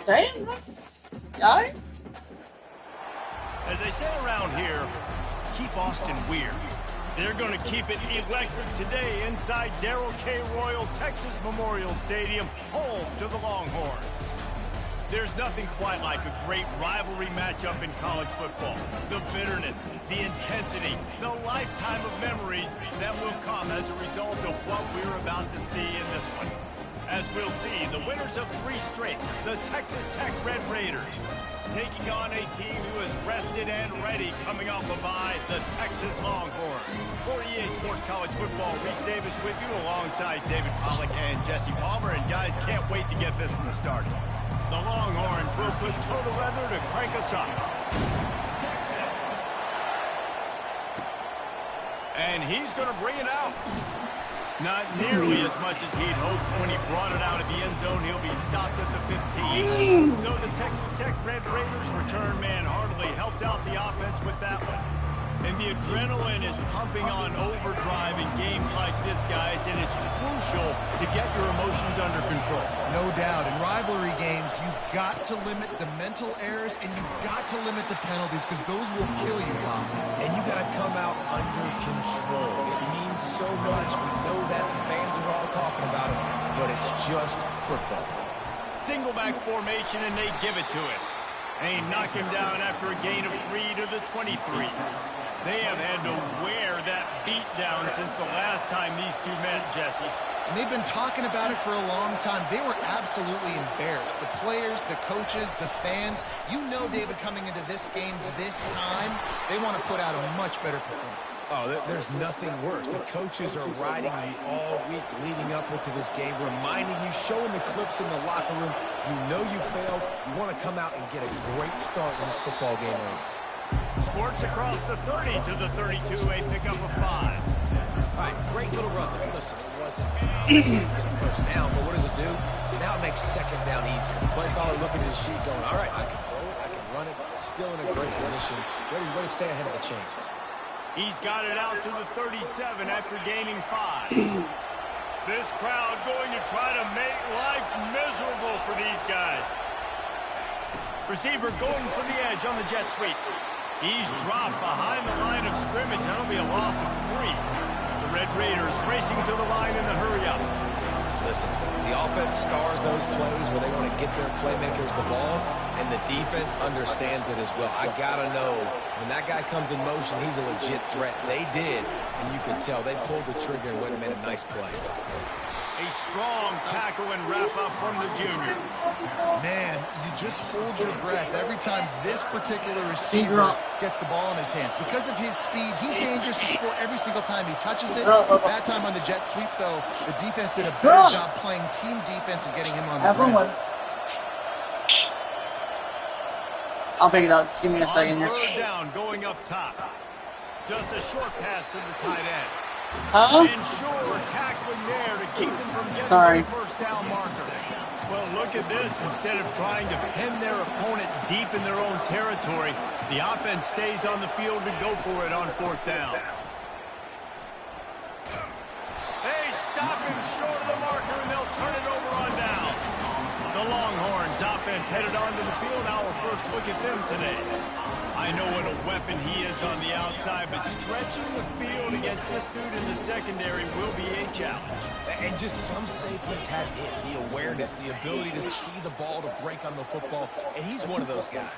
Damn. Alright. As they say around here, keep Austin weird. They're going to keep it electric today inside Darrell K. Royal Texas Memorial Stadium, home to the Longhorns. There's nothing quite like a great rivalry matchup in college football. The bitterness, the intensity, the lifetime of memories that will come as a result of what we're about to see in this one. As we'll see, the winners of 3 straight, the Texas Tech Red Raiders, taking on a team who is rested and ready coming off a bye, the Texas Longhorns. For EA Sports College Football, Reese Davis with you alongside David Pollack and Jesse Palmer. And guys, can't wait to get this one started. The Longhorns will put total leather to crank us up. And he's going to bring it out. Not nearly as much as he'd hoped when he brought it out of the end zone. He'll be stopped at the 15. So the Texas Tech Red Raiders return man hardly helped out the offense with that one. And the adrenaline is pumping on overdrive in games like this, guys, and it's crucial to get your emotions under control. No doubt. In rivalry games, you've got to limit the mental errors and you've got to limit the penalties because those will kill you, Bob. And you got to come out under control. It means so much. We know that. The fans are all talking about it, but it's just football. Single back formation, and they give it to him. They knock him down after a gain of 3 to the 23. They have had to wear that beat down since the last time these two met, Jesse. And they've been talking about it for a long time. They were absolutely embarrassed. The players, the coaches, the fans. You know, David, coming into this game this time, they want to put out a much better performance. Oh, there's nothing worse. The coaches are riding you all week leading up into this game, reminding you, showing the clips in the locker room. You know you failed. You want to come out and get a great start in this football game early. Sports across the 30 to the 32, a pickup of 5. All right, great little run there. Listen, it wasn't get a first down, but what does it do? Now it makes second down easier. The play caller looking at his sheet going, all right, I can throw it, I can run it, still in a great position, ready to stay ahead of the chains. He's got it out to the 37 after gaining 5. This crowd going to try to make life miserable for these guys. Receiver going for the edge on the jet sweep. He's dropped behind the line of scrimmage. That'll be a loss of 3. The Red Raiders racing to the line in the hurry-up. Listen, the offense stars those plays where they want to get their playmakers the ball, and the defense understands it as well. I got to know, when that guy comes in motion, he's a legit threat. They did, and you can tell they pulled the trigger and went and made a nice play. A strong tackle and wrap-up from the junior. Man, you just hold your breath every time this particular receiver gets the ball in his hands. Because of his speed, he's dangerous to score every single time he touches it. That time on the jet sweep, though, the defense did a better job playing team defense and getting him on the ground. I'll pick it up. Just give me a second here. Third down, going up top. Just a short pass to the tight end. Huh? Ensure tackling there to keep them from getting the first down marker. Well, look at this. Instead of trying to pin their opponent deep in their own territory, the offense stays on the field to go for it on 4th down. They stop him short of the marker, and they'll turn it over on down. The Longhorns offense headed onto the field. Now our first look at them today. I know what a weapon he is on the outside, but stretching the field against this dude in the secondary will be a challenge. And just some safeties have it, the awareness, the ability to see the ball, to break on the football, and he's one of those guys.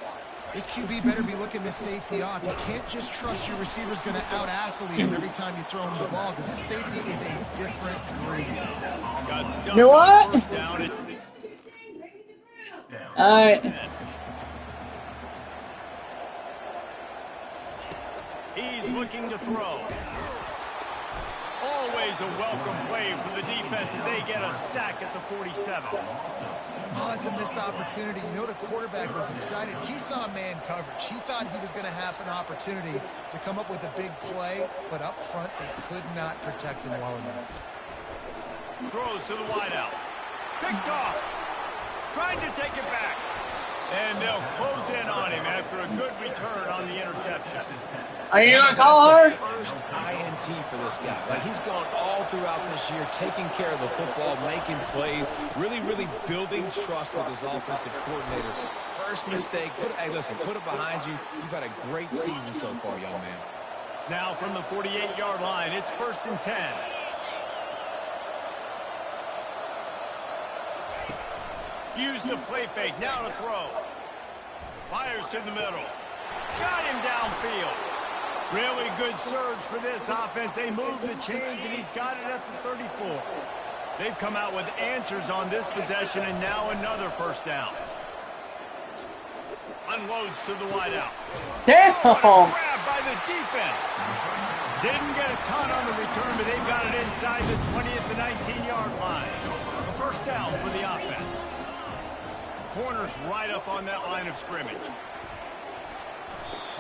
This QB better be looking this safety off. You can't just trust your receiver's going to out-athlete him every time you throw him the ball, because this safety is a different breed. You know what? All right. He's looking to throw. Always a welcome play for the defense as they get a sack at the 47. Oh, that's a missed opportunity. You know, the quarterback was excited. He saw man coverage. He thought he was going to have an opportunity to come up with a big play, but up front, they could not protect him well enough. Throws to the wideout. Picked off. Trying to take it back. And they'll close in on him after a good return on the interception. Are you going to call her? First INT for this guy. Like, he's gone all all throughout this year, taking care of the football, making plays, really building trust with his offensive coordinator. First mistake, hey, listen, put it behind you. You've had a great season so far, young man. Now from the 48-yard line, it's 1st and 10. Used the play fake, now to throw. Fires to the middle. Got him downfield. Really good surge for this offense. They move the chains, and he's got it at the 34. They've come out with answers on this possession, and now another first down. Unloads to the wideout. Damn! Oh, grab by the defense. Didn't get a ton on the return, but they've got it inside the 20th to 19-yard line. A first down for the offense. Corner's right up on that line of scrimmage.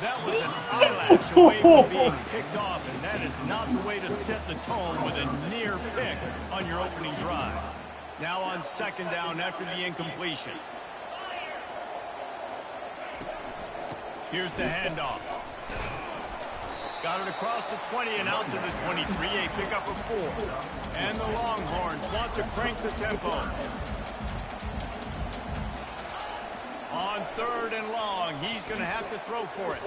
That was an eyelash away from being picked off, and that is not the way to set the tone with a near pick on your opening drive. Now on 2nd down after the incompletion. Here's the handoff. Got it across the 20 and out to the 23. A pickup of 4. And the Longhorns want to crank the tempo. On 3rd and long, he's going to have to throw for it.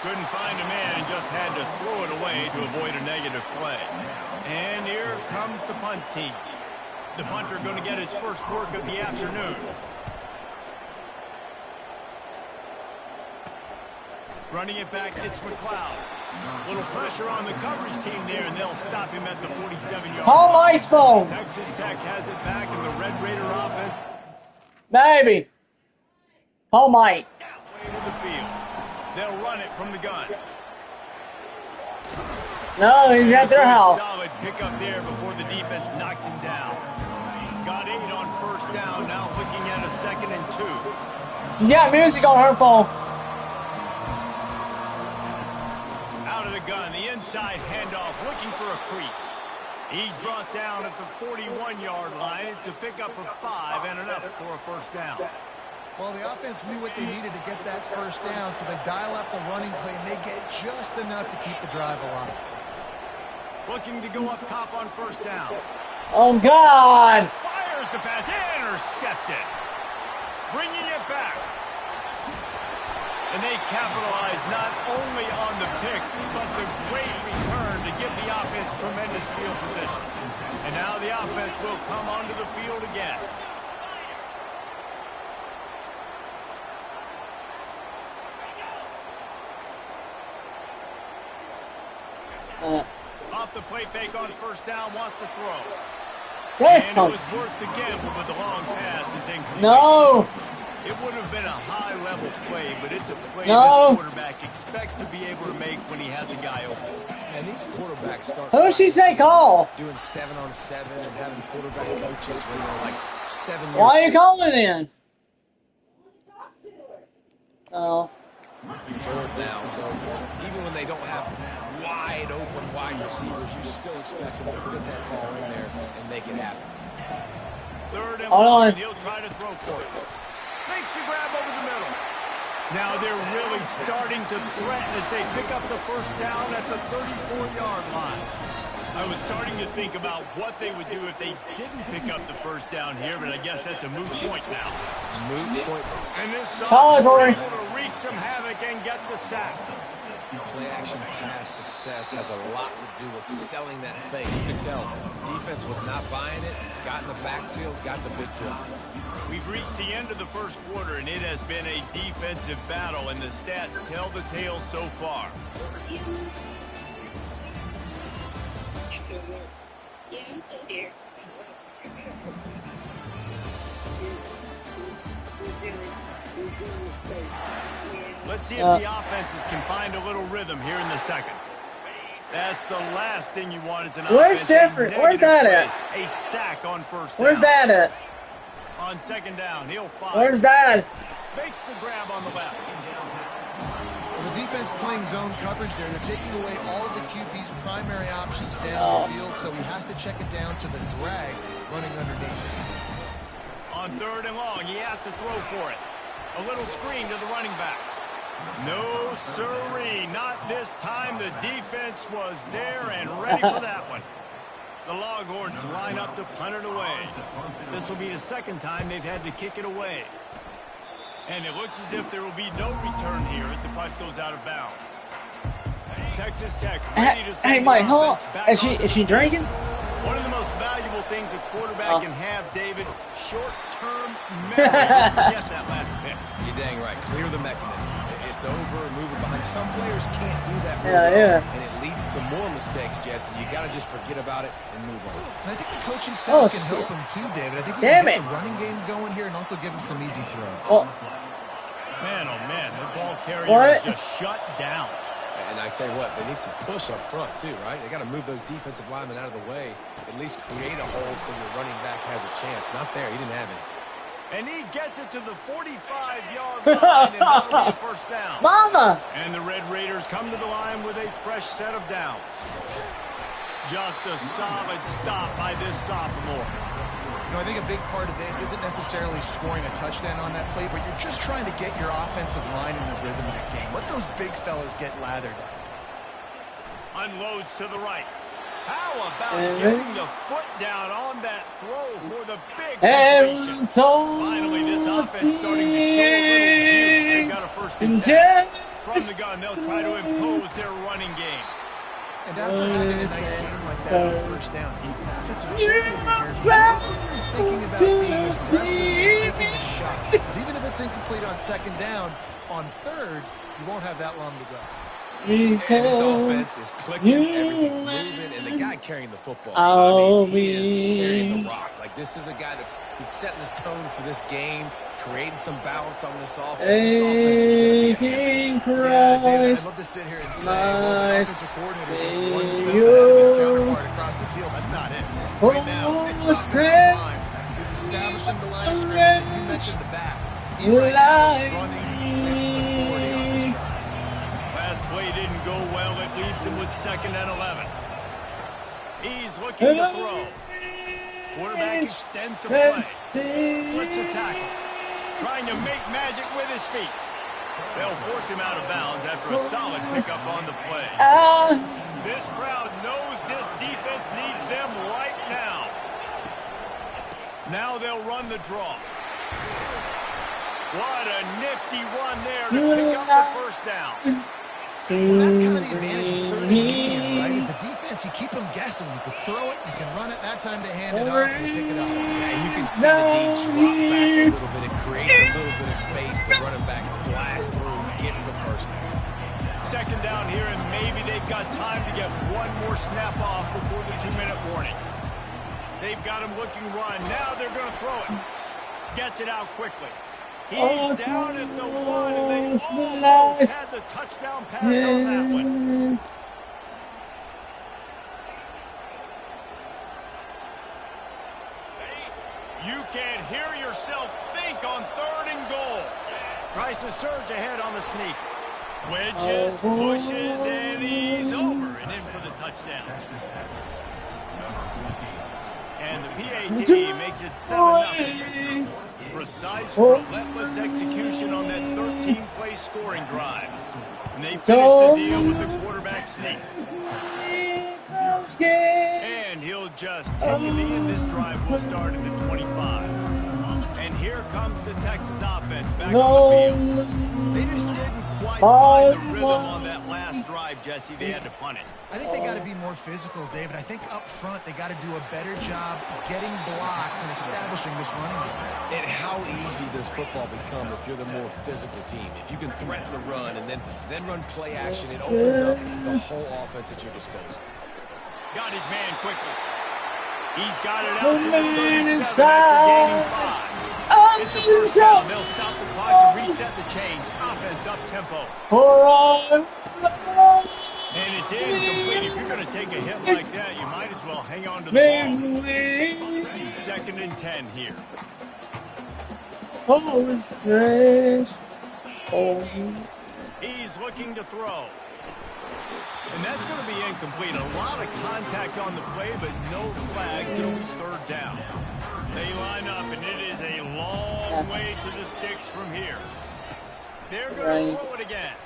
Couldn't find a man and just had to throw it away to avoid a negative play. And here comes the punt team. The punter going to get his first work of the afternoon. Running it back, it's McLeod. Little pressure on the coverage team there, and they'll stop him at the 47-yard Call line. Mike's phone. Texas Tech has it back in the Red Raider offense. Baby. Call Mike. Into the field. They'll run it from the gun. No, he's at their house. Solid pickup there before the defense knocks him down. Got 8 on 1st down. Now looking at a 2nd and 2. She's got music on her phone. Out of the gun, the inside handoff, looking for a crease. He's brought down at the 41-yard line. It's a pickup of 5 and enough for a first down. Well, the offense knew what they needed to get that first down, so they dial up the running play, and they get just enough to keep the drive alive. Looking to go up top on 1st down. Oh, God. Fires the pass, intercepted. Bringing it back. And they capitalize not only on the pick, but the great return to give the offense tremendous field position. And now the offense will come onto the field again. Off the play fake on 1st down, wants to throw. And it was worth the gamble, but the long pass is incomplete. No. It would have been a high-level play, but it's a play this quarterback expects to be able to make when he has a guy open. And these quarterbacks start. Who did she say call? Doing 7-on-7 and having quarterback coaches when they're like 7 years. Why are you calling in? Oh. 3rd down, so even when they don't have wide open wide receivers, you still expect them to fit that ball in there and make it happen. 3rd and Hold 1, on. he'll try to throw for it. Makes the grab over the middle. Now they're really starting to threaten as they pick up the first down at the 34-yard line. I was starting to think about what they would do if they didn't pick up the first down here, but I guess that's a moot point now. Moot point. And this Call it, sophomore Rory. able to wreak some havoc and get the sack. Play-action pass success has a lot to do with selling that fake. You can tell defense was not buying it, got in the backfield, got the big play. We've reached the end of the first quarter, and it has been a defensive battle, and the stats tell the tale so far. Yeah, I'm still here. Let's see if the offenses can find a little rhythm here in the second. That's the last thing you want as an Where's offense. different? Where's that at? A sack on 1st down. Where's that at? On 2nd down, he'll fire. Where's that? Makes the grab on the left. Well, the defense playing zone coverage there. They're taking away all of the QB's primary options down the field, so he has to check it down to the drag running underneath. On 3rd and long, he has to throw for it. A little screen to the running back. No siree, not this time. The defense was there and ready for that one. The Longhorns line up to punt it away. This will be the second time they've had to kick it away. And it looks as if there will be no return here as the punt goes out of bounds. Texas Tech ready to send Hey, Mike, the hold offense on. back Is she drinking? One of the most valuable things a quarterback can have, David, short-term memory. Just forget that last pick. You're dang right. Clear the mechanism. It's over, move it behind. Some players can't do that real Yeah, well, yeah. and it leads to more mistakes, Jesse. You got to just forget about it and move on. And I think the coaching staff can help him too, David. I think we can get the running game going here and also give him some easy throws. Oh, Man, oh man, the ball carrier What? is just shut down. And I tell you what, they need some push up front too, right? They got to move those defensive linemen out of the way, at least create a hole so your running back has a chance. Not there. He didn't have any. And he gets it to the 45-yard line, and that'll be a first down. Mama! And the Red Raiders come to the line with a fresh set of downs. Just a solid stop by this sophomore. You know, I think a big part of this isn't necessarily scoring a touchdown on that play, but you're just trying to get your offensive line in the rhythm of the game. Let those big fellas get lathered up. Unloads to the right. How about getting the foot down on that throw for the big completion? Finally, this offense starting to show a little juice. They've got a first and 10. From the gun, they'll try to impose their running game. And after having a nice game like that on first down, the offensive coordinator here is thinking about being aggressive and taking a shot. Because even if it's incomplete on second down, on third, you won't have that long to go. And this offense is clicking, everything's moving, and the guy carrying the football, I mean, he is carrying the rock. Like, this is a guy he's setting this tone for this game, creating some balance on this offense. This offense is going to be a Yeah, David, I'd love to sit here and say, well, the offensive coordinator is just one step ahead of his counterpart across the field. That's not it. Right now, this offensive line is establishing the line of scrimmage, and you mentioned the back. He right now is running with the 40 on this drive. Last play didn't go well. It leaves him with 2nd and 11. He's looking to throw. Quarterback extends the play. Slips a tackle. Trying to make magic with his feet. They'll force him out of bounds after a solid pickup on the play. This crowd knows this defense needs them right now. Now they'll run the draw. What a nifty run there to pick up the first down. Well, that's kind of the advantage of third and medium, right? Is the defense, you keep them guessing. You can throw it, you can run it. That time they hand it off and pick it up. Yeah, you can see the D drop back a little bit. It creates a little bit of space. The running back blasts through, gets the first down. 2nd down here, and maybe they've got time to get one more snap off before the 2-minute warning. They've got him looking run. Now they're going to throw it. Gets it out quickly. He's down at the 1, and they almost had the touchdown pass on that one. You can hear yourself think on 3rd and goal. Tries to surge ahead on the sneak. Wedges, pushes, and he's over and in for the touchdown. And the PAT makes it 7-0. Precise, relentless execution on that 13-play scoring drive. And they finish the deal with the quarterback sneak. And he'll just take the knee, and this drive will start at the 25. And here comes the Texas offense back on the field. They just didn't quite find the rhythm on that last drive, Jesse. They had to punt it. I think they got to be more physical, David. I think up front they got to do a better job getting blocks and establishing this running game. And how easy does football become if you're the more physical team? If you can threaten the run and then run play action, it opens up the whole offense at your disposal. Got his man quickly. He's got it out to the 37 after gaining 5. It's a first down. They'll stop the clock and reset the chains. Offense up tempo. And it's incomplete. If you're going to take a hit like that, you might as well hang on to the ball. 2nd and 10 here. He's looking to throw. And that's going to be incomplete. A lot of contact on the play, but no flag till 3rd down. They line up, and it is a long way to the sticks from here. They're going to throw it again.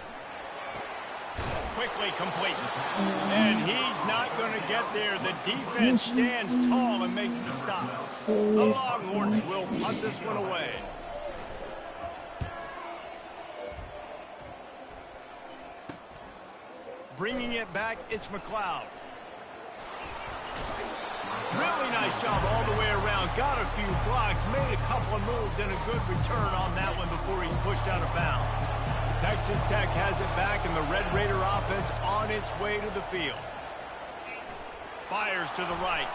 quickly complete. And he's not going to get there. The defense stands tall and makes the stop. The Longhorns will punt this one away. Bringing it back, it's McLeod. Really nice job all the way around. Got a few blocks, made a couple of moves, and a good return on that one before he's pushed out of bounds. Texas Tech has it back, and the Red Raider offense on its way to the field. Fires to the right.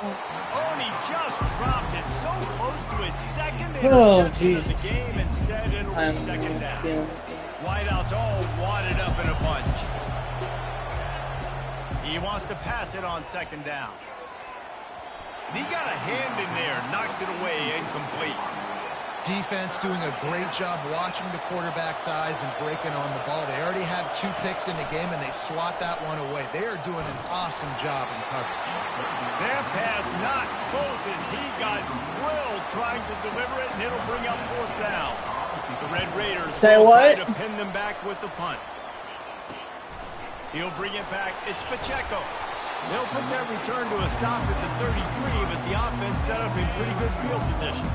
Oh, and he just dropped it so close to his second interception of the game. Instead, it'll be second down. Wideouts all wadded up in a bunch. He wants to pass it on second down. And he got a hand in there, knocks it away, incomplete. Defense doing a great job watching the quarterback's eyes and breaking on the ball. They already have 2 picks in the game, and they swat that one away. They are doing an awesome job in coverage. That pass not close as he got drilled trying to deliver it, and it'll bring up 4th down. The Red Raiders will try to pin them back with the punt. He'll bring it back. It's Pacheco. They'll put that return to a stop at the 33, but the offense set up in pretty good field position.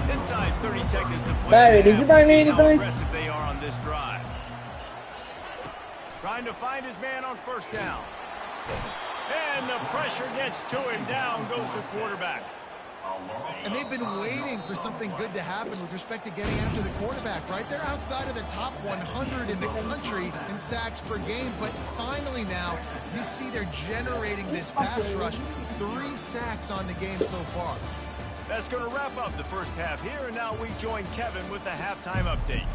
Inside 30 seconds to play. Barry, did you buy me anything? How aggressive they are on this drive. Trying to find his man on 1st down. And the pressure gets to him. Down goes the quarterback. And they've been waiting for something good to happen with respect to getting after the quarterback, right? They're outside of the top 100 in the country in sacks per game, but finally now you see they're generating this pass rush. 3 sacks on the game so far. That's going to wrap up the first half here, and now we join Kevin with the halftime update.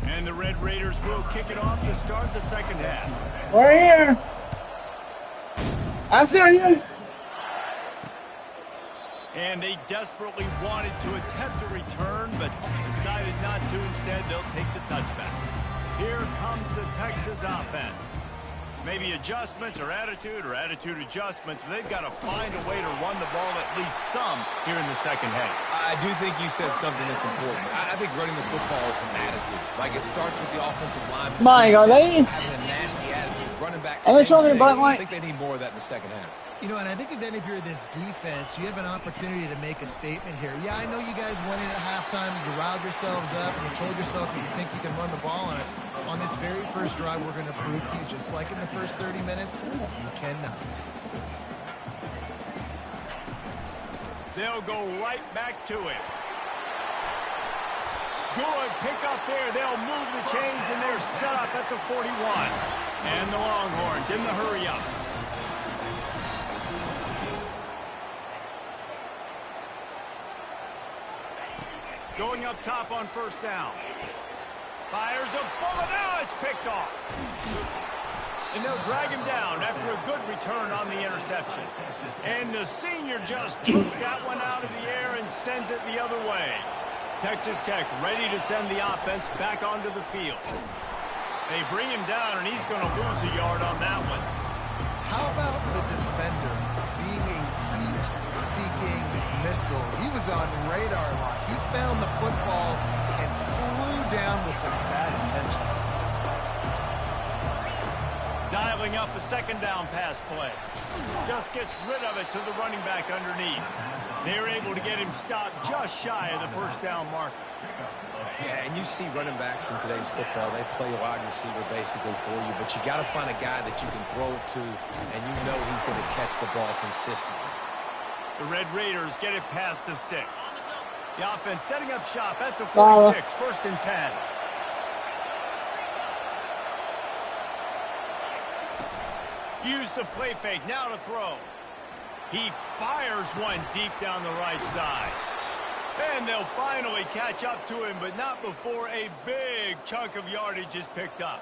And the Red Raiders will kick it off to start the second half. We're here. I'm still here. And they desperately wanted to attempt a return, but decided not to. Instead, they'll take the touchback. Here comes the Texas offense. Maybe adjustments or attitude adjustments, but they've got to find a way to run the ball at least some here in the second half. I do think you said something that's important. I think running the football is an attitude. Like, it starts with the offensive line. Mike, are they? Having a nasty attitude. Running back. Are they talking about, I Mike? think they need more of that in the second half. You know, and I think then if you're this defense, you have an opportunity to make a statement here. Yeah, I know you guys went in at halftime, you riled yourselves up, and you told yourself that you think you can run the ball on us. On this very first drive, we're going to prove to you, just like in the first 30 minutes, you cannot. They'll go right back to it. Good pick up there. They'll move the chains, and they're set up at the 41. And the Longhorns in the hurry up. Going up top on 1st down. Fires a bullet. Now it's picked off. And they'll drag him down after a good return on the interception. And the senior just took that one out of the air and sends it the other way. Texas Tech ready to send the offense back onto the field. They bring him down, and he's going to lose a yard on that one. How about the defender being a heat-seeking missile? He was on radar lock. He found the football and flew down with some bad intentions. Dialing up a 2nd down pass play. Just gets rid of it to the running back underneath. They're able to get him stopped just shy of the 1st down marker. Yeah, and you see running backs in today's football, they play wide receiver basically for you, but you got to find a guy that you can throw it to, and you know he's going to catch the ball consistently. The Red Raiders get it past the sticks. The offense setting up shop at the 46, 1st and 10. Use the play fake, now to throw. He fires one deep down the right side. And they'll finally catch up to him, but not before a big chunk of yardage is picked up.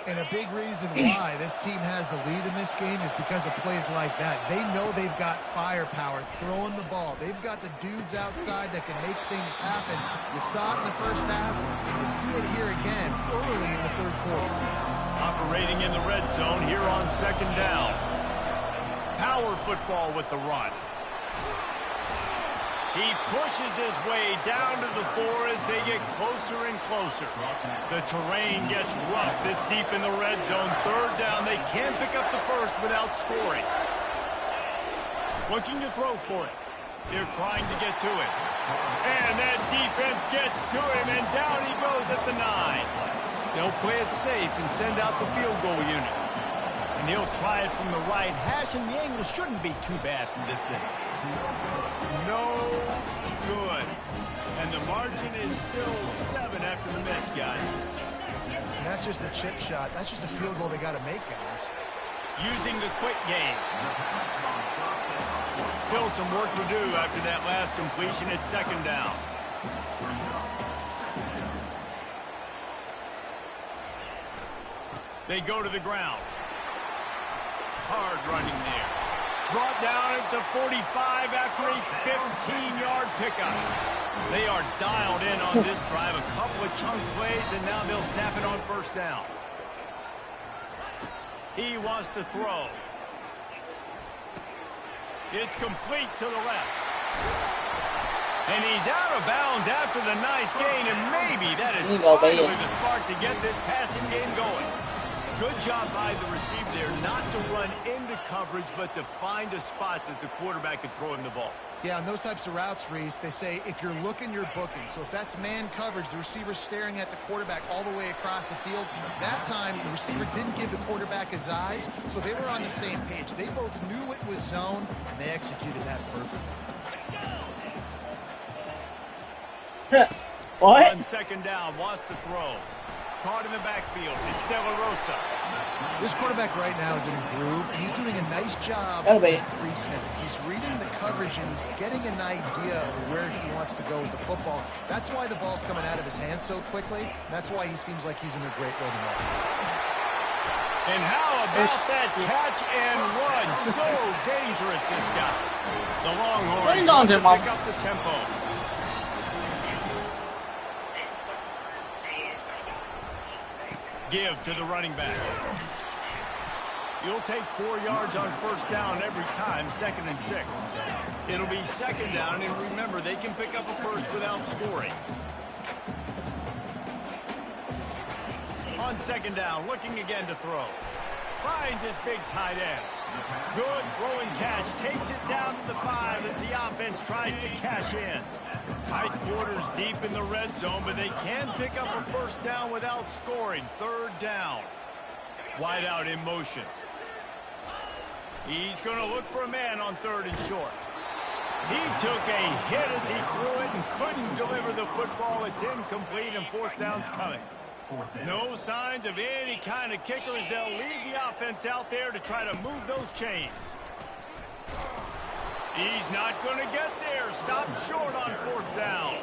And a big reason why this team has the lead in this game is because of plays like that. They know they've got firepower throwing the ball. They've got the dudes outside that can make things happen. You saw it in the first half, and you see it here again early in the 3rd quarter. Operating in the red zone here on 2nd down. Power football with the run. He pushes his way down to the 4 as they get closer and closer. The terrain gets rough this deep in the red zone. Third down, they can't pick up the first without scoring. Looking to throw for it. They're trying to get to it. And that defense gets to him, and down he goes at the 9. They'll play it safe and send out the field goal unit. And he'll try it from the right hash, and the angle shouldn't be too bad from this distance. No good. And the margin is still 7 after the miss, guys. And that's just a chip shot. That's just a field goal they got to make, guys. Using the quick game. Still some work to do after that last completion at second down. They go to the ground. Hard running there. Brought down at the 45 after a 15-yard pickup. They are dialed in on this drive. A couple of chunk plays, and now they'll snap it on first down. He wants to throw. It's complete to the left. And he's out of bounds after the nice gain, and maybe that is finally the spark to get this passing game going. Good job by the receiver there, not to run into coverage, but to find a spot that the quarterback could throw him the ball. Yeah, on those types of routes, Reese, they say if you're looking, you're booking. So if that's man coverage, the receiver's staring at the quarterback all the way across the field. That time, the receiver didn't give the quarterback his eyes, so they were on the same page. They both knew it was zone, and they executed that perfectly. What? On second down, wants to throw. Caught in the backfield. It's De La Rosa. This quarterback right now is in a groove, and he's doing a nice job pre-snap. He's reading the coverage, and he's getting an idea of where he wants to go with the football. That's why the ball's coming out of his hands so quickly, and that's why he seems like he's in a great rhythm. And how about that catch and run? So dangerous, this guy. The Longhorns pick up the tempo. Give to the running back. You'll take 4 yards on first down every time, 2nd and 6. It'll be second down, and remember, they can pick up a first without scoring. On second down, looking again to throw. Finds his big tight end. Good throwing catch. Takes it down to the 5 as the offense tries to cash in. Tight quarters deep in the red zone, but they can pick up a first down without scoring. Third down. Wide out in motion. He's going to look for a man on 3rd and short. He took a hit as he threw it and couldn't deliver the football. It's incomplete, and 4th down's coming. No signs of any kind of kicker as they'll leave the offense out there to try to move those chains. He's not going to get there. Stopped short on 4th down.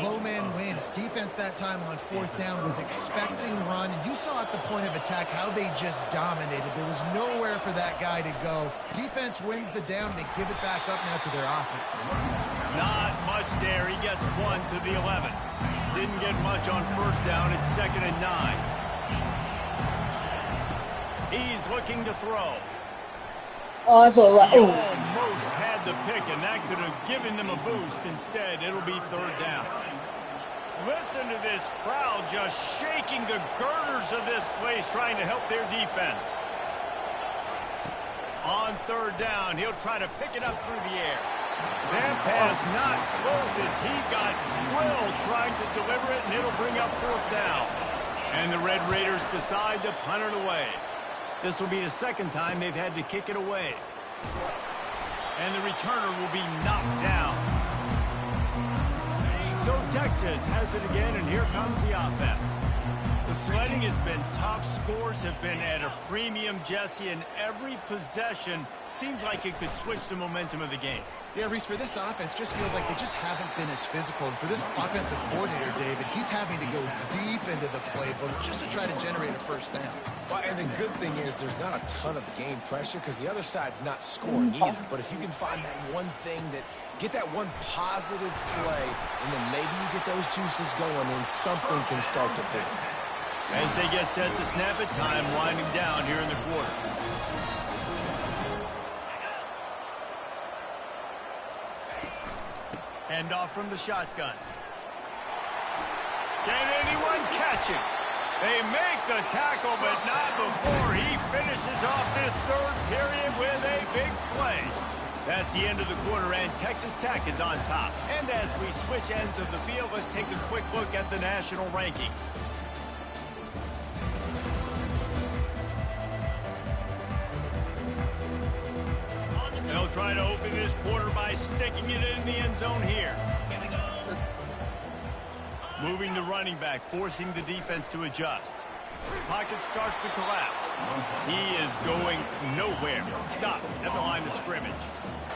Low man wins. Defense that time on 4th down was expecting run. And you saw at the point of attack how they just dominated. There was nowhere for that guy to go. Defense wins the down. They give it back up now to their offense. Not much there. He gets 1 to the 11. Didn't get much on first down. It's 2nd and 9. He's looking to throw. Oh, that's what He almost had the pick, and that could have given them a boost. Instead, it'll be 3rd down. Listen to this crowd just shaking the girders of this place, trying to help their defense. On 3rd down, he'll try to pick it up through the air. That pass not close as he got drilled trying to deliver it, and it'll bring up 4th down. And the Red Raiders decide to punt it away. This will be the 2nd time they've had to kick it away. And the returner will be knocked down. So Texas has it again, and here comes the offense. The sledding has been tough. Scores have been at a premium, Jesse, and every possession seems like it could switch the momentum of the game. Yeah, Reese, for this offense, just feels like they just haven't been as physical. And for this offensive coordinator, David, he's having to go deep into the playbook just to try to generate a first down. Well, and the good thing is there's not a ton of game pressure because the other side's not scoring either. But if you can find that one thing that, get that one positive play, and then maybe you get those juices going and something can start to build. As they get set to snap it, time winding down here in the quarter. Hand off from the shotgun. Can anyone catch him? They make the tackle, but not before he finishes off this third period with a big play. That's the end of the quarter, and Texas Tech is on top. And as we switch ends of the field, let's take a quick look at the national rankings. They'll try to open this quarter by sticking it in the end zone here. Moving the running back, forcing the defense to adjust. Pocket starts to collapse. He is going nowhere. Stop at the line of scrimmage.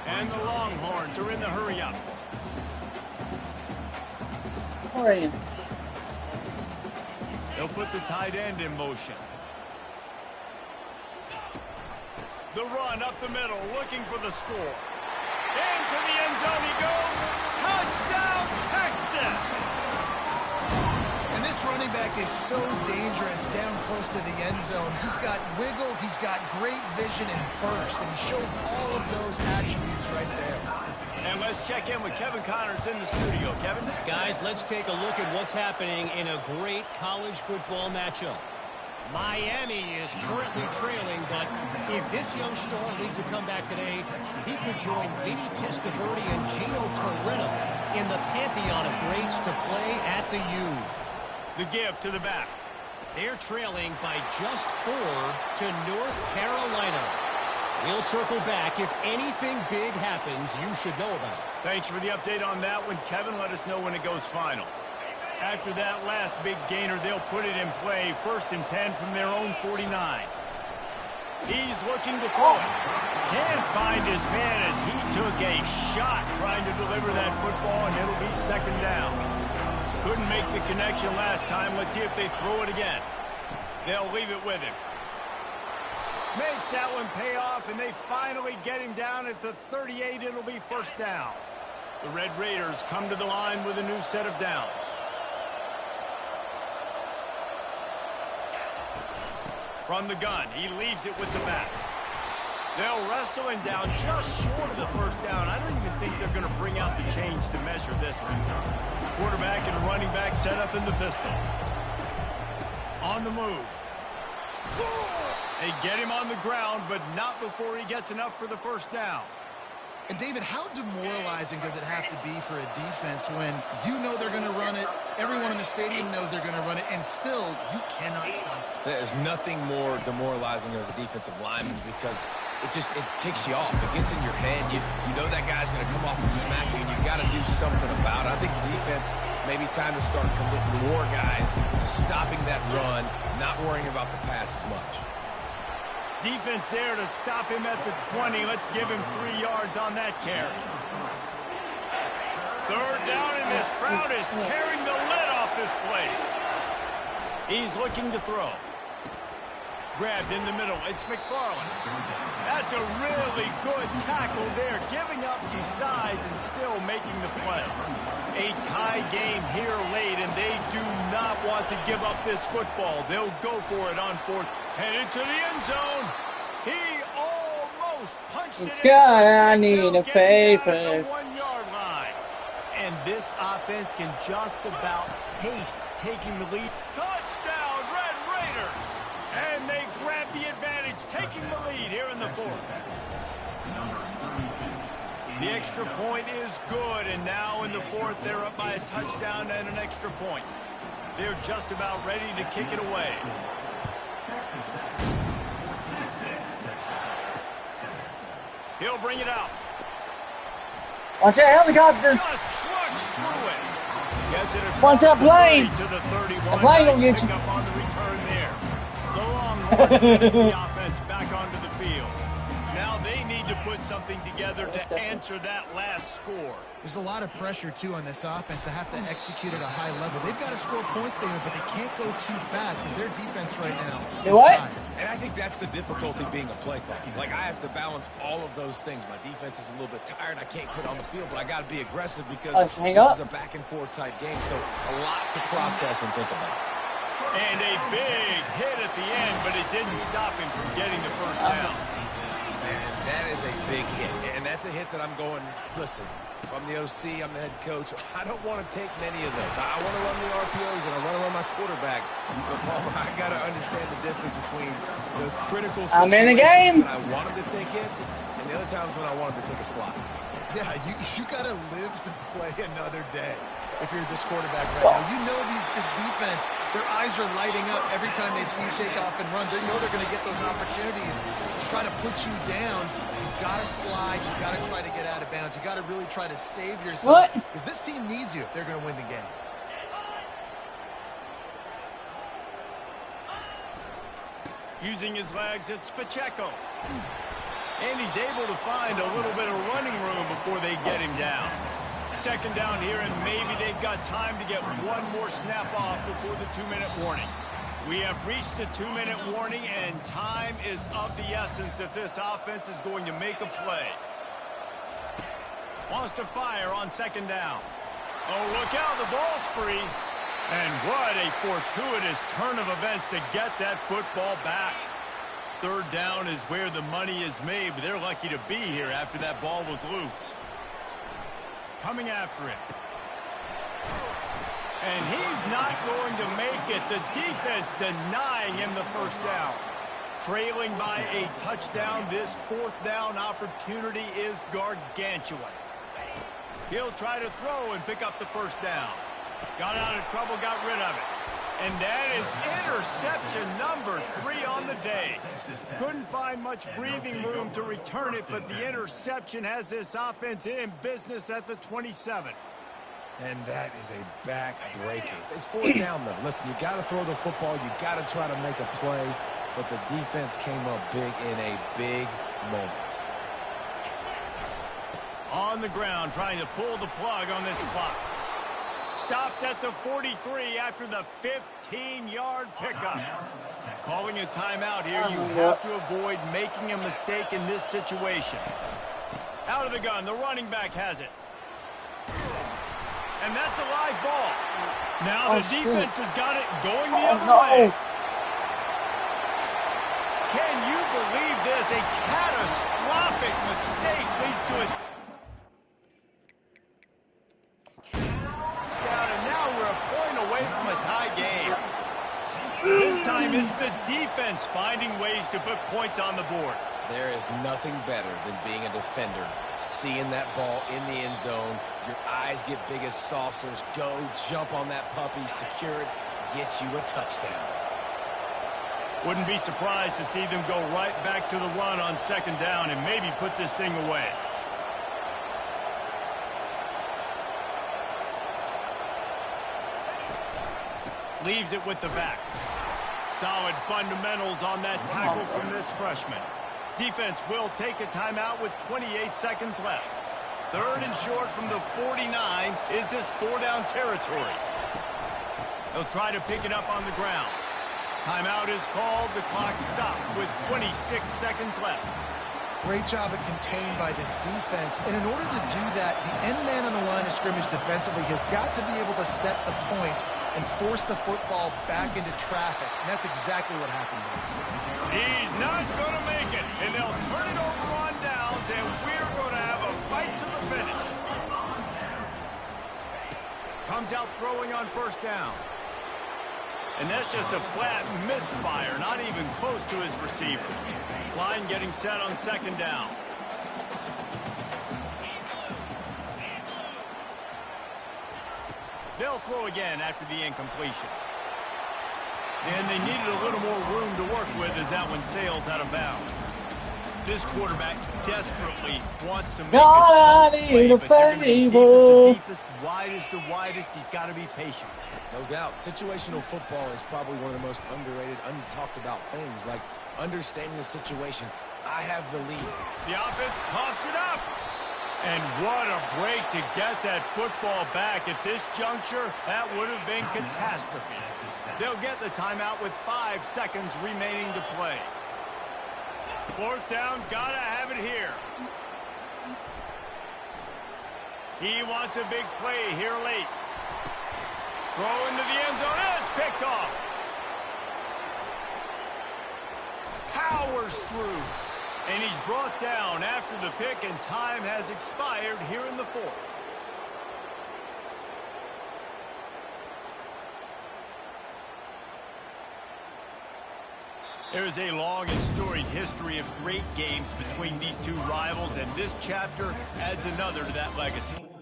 And the Longhorns are in the hurry-up. Hurry. They'll put the tight end in motion. The run up the middle, looking for the score. Into the end zone he goes. Touchdown, Texas! And this running back is so dangerous down close to the end zone. He's got wiggle, he's got great vision and burst, and he showed all of those attributes right there. And let's check in with Kevin Connors in the studio. Kevin? Guys, let's take a look at what's happening in a great college football matchup. Miami is currently trailing, but if this young star leads a comeback today, he could join Vinny Testaverde and Gino Toretta in the pantheon of greats to play at the U. The give to the back. They're trailing by just 4 to North Carolina. We'll circle back. If anything big happens, you should know about it. Thanks for the update on that one, Kevin. Let us know when it goes final. After that last big gainer, they'll put it in play. 1st and 10 from their own 49. He's looking to throw it. Can't find his man as he took a shot trying to deliver that football, and it'll be 2nd down. Couldn't make the connection last time. Let's see if they throw it again. They'll leave it with him. Makes that one pay off, and they finally get him down at the 38. It'll be 1st down. The Red Raiders come to the line with a new set of downs. From the gun, he leaves it with the back. They'll wrestle him down just short of the 1st down. I don't even think they're going to bring out the chains to measure this one. Quarterback and running back set up in the pistol. On the move. They get him on the ground, but not before he gets enough for the 1st down. And David, how demoralizing does it have to be for a defense when you know they're going to run it, everyone in the stadium knows they're going to run it, and still you cannot stop it? There's nothing more demoralizing as a defensive lineman because it ticks you off. It gets in your head. You know that guy's going to come off and smack you, and you've got to do something about it. I think the defense may be time to start committing more guys to stopping that run, not worrying about the pass as much. Defense there to stop him at the 20. Let's give him 3 yards on that carry. 3rd down, and this crowd is tearing the lid off this place. He's looking to throw. Grabbed in the middle. It's McFarland. That's a really good tackle there, giving up some size and still making the play. A tie game here late, and they do not want to give up this football. They'll go for it on 4th. Headed to the end zone. He almost punched it in. I need a favor. 1-yard line. And this offense can just about taste taking the lead. Touchdown, Red Raiders. And they grab the advantage, taking the lead here in the 4th. The extra point is good, and now in the 4th, they're up by a touchdown and an extra point. They're just about ready to kick it away. He'll bring it out. Watch out, helicopter. Just trucks through it. Gets it across Watch out, plane. to the 31. The plane will get you. Pick up on the return there. The Longhorns send the offense back onto the field. Now they need to put something together to answer that last score. There's a lot of pressure, too, on this offense to have to execute at a high level. They've got to score points, David, but they can't go too fast because their defense right now is tired. And I think that's the difficulty being a play caller. Like, I have to balance all of those things. My defense is a little bit tired. I can't put on the field, but I got to be aggressive because this is a back-and-forth type game, so a lot to process and think about. And a big hit at the end, but it didn't stop him from getting the 1st down. And that is a big hit. And that's a hit that I'm going, listen, if I'm the OC, I'm the head coach, I don't want to take many of those. I want to run the RPOs, and I want to run my quarterback. But, Palmer, I got to understand the difference between the critical situations I'm in the game. when I want him to take hits and the other times when I want him to take a slot. Yeah, you got to live to play another day. If you're this quarterback right now, you know this defense, their eyes are lighting up every time they see you take off and run. They know they're going to get those opportunities to try to put you down. You've got to slide. You've got to try to get out of bounds. You've got to really try to save yourself. Because this team needs you if they're going to win the game. Using his legs, it's Pacheco. And he's able to find a little bit of running room before they get him down. Second down here, and maybe they've got time to get one more snap off before the 2-minute warning. We have reached the 2-minute warning, and time is of the essence if this offense is going to make a play. Wants to fire on second down. Oh, look out, the ball's free. And what a fortuitous turn of events to get that football back. Third down is where the money is made, but they're lucky to be here after that ball was loose. Coming after it. And he's not going to make it. The defense denying him the first down. Trailing by a touchdown, this fourth down opportunity is gargantuan. He'll try to throw and pick up the first down. Got out of trouble, got rid of it. And that is interception number 3 on the day. Couldn't find much breathing room to return it, but the interception has this offense in business at the 27. And that is a back-breaker. It's fourth down, though. Listen, you got to throw the football. You got to try to make a play. But the defense came up big in a big moment. On the ground, trying to pull the plug on this clock. Stopped at the 43 after the 15-yard pickup. Calling a timeout here. You have to avoid making a mistake in this situation. Out of the gun, the running back has it. And that's a live ball. Now the defense has got it going the other way. Can you believe this? A catastrophic mistake leads to it. And now we're a point away from a tie game. This time it's the defense finding ways to put points on the board. There is nothing better than being a defender, seeing that ball in the end zone. Your eyes get big as saucers. Go, jump on that puppy, secure it, get you a touchdown. Wouldn't be surprised to see them go right back to the run on second down and maybe put this thing away. Leaves it with the back. Solid fundamentals on that tackle from this freshman. Defense will take a timeout with 28 seconds left. Third and short from the 49 is this 4-down territory. They'll try to pick it up on the ground. Timeout is called. The clock stopped with 26 seconds left. Great job at contained by this defense. And in order to do that, the end man on the line of scrimmage defensively has got to be able to set the point and force the football back into traffic. And that's exactly what happened there. He's not going to make it. And they'll turn it over on downs, and we're going to have a fight to the finish. Comes out throwing on first down. And that's just a flat misfire, not even close to his receiver. Line getting set on second down. They'll throw again after the incompletion. And they needed a little more room to work with as that one sails out of bounds. This quarterback desperately wants to make a chunk play, but they're going to deepest, widest. He's got to be patient. No doubt. Situational football is probably one of the most underrated, untalked about things, like understanding the situation. I have the lead. The offense coughs it up. And what a break to get that football back. At this juncture, that would have been catastrophe. They'll get the timeout with 5 seconds remaining to play. Fourth down, gotta have it here. He wants a big play here late. Throw into the end zone, and it's picked off. Powers through. And he's brought down after the pick, and time has expired here in the fourth. There's a long and storied history of great games between these two rivals, and this chapter adds another to that legacy.